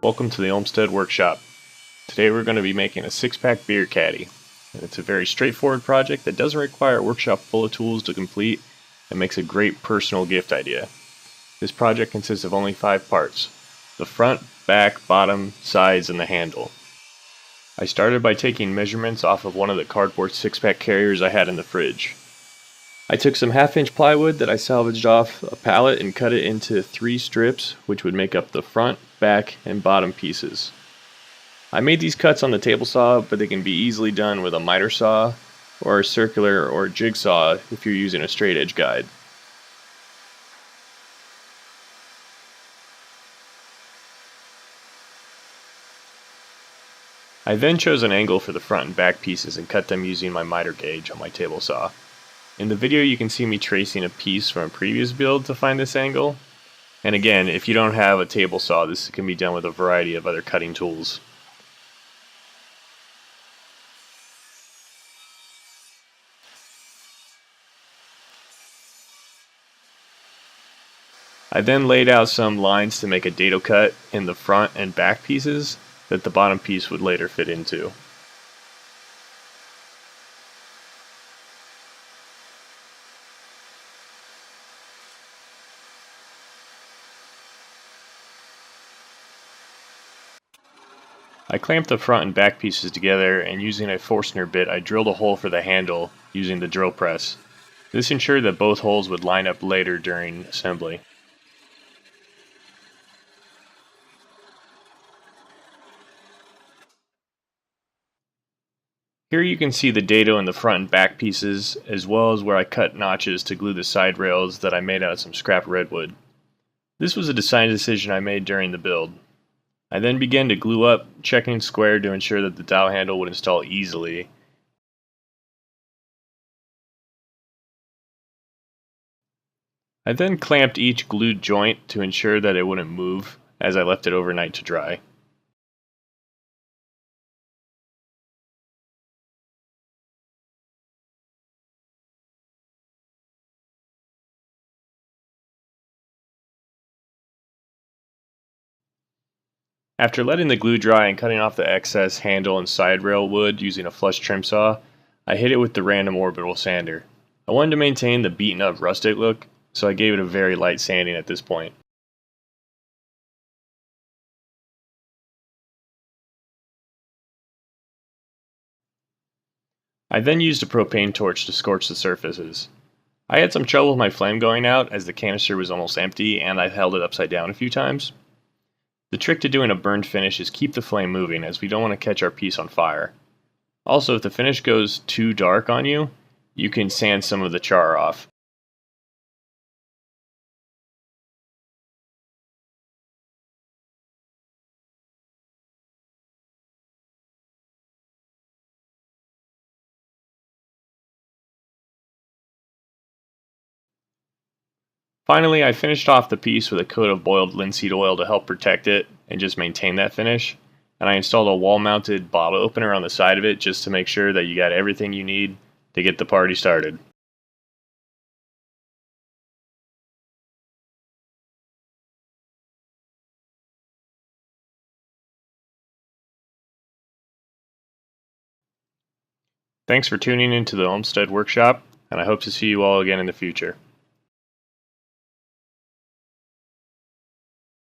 Welcome to the Olmsted Workshop. Today we're going to be making a 6-pack beer caddy. And it's a very straightforward project that doesn't require a workshop full of tools to complete and makes a great personal gift idea. This project consists of only 5 parts: the front, back, bottom, sides, and the handle. I started by taking measurements off of one of the cardboard 6-pack carriers I had in the fridge. I took some 1/2-inch plywood that I salvaged off a pallet and cut it into 3 strips, which would make up the front, back, and bottom pieces. I made these cuts on the table saw, but they can be easily done with a miter saw or a circular or a jigsaw if you're using a straight edge guide. I then chose an angle for the front and back pieces and cut them using my miter gauge on my table saw. In the video you can see me tracing a piece from a previous build to find this angle. And again, if you don't have a table saw, this can be done with a variety of other cutting tools. I then laid out some lines to make a dado cut in the front and back pieces that the bottom piece would later fit into. I clamped the front and back pieces together, and using a Forstner bit I drilled a hole for the handle using the drill press. This ensured that both holes would line up later during assembly. Here you can see the dado in the front and back pieces, as well as where I cut notches to glue the side rails that I made out of some scrap redwood. This was a design decision I made during the build. I then began to glue up, checking square to ensure that the dowel handle would install easily. I then clamped each glued joint to ensure that it wouldn't move as I left it overnight to dry. After letting the glue dry and cutting off the excess handle and side rail wood using a flush trim saw, I hit it with the random orbital sander. I wanted to maintain the beaten up rustic look, so I gave it a very light sanding at this point. I then used a propane torch to scorch the surfaces. I had some trouble with my flame going out as the canister was almost empty and I held it upside down a few times. The trick to doing a burned finish is keep the flame moving, as we don't want to catch our piece on fire. Also, if the finish goes too dark on you, you can sand some of the char off. Finally, I finished off the piece with a coat of boiled linseed oil to help protect it and just maintain that finish. And I installed a wall-mounted bottle opener on the side of it just to make sure that you got everything you need to get the party started. Thanks for tuning into the Olmsted Workshop, and I hope to see you all again in the future.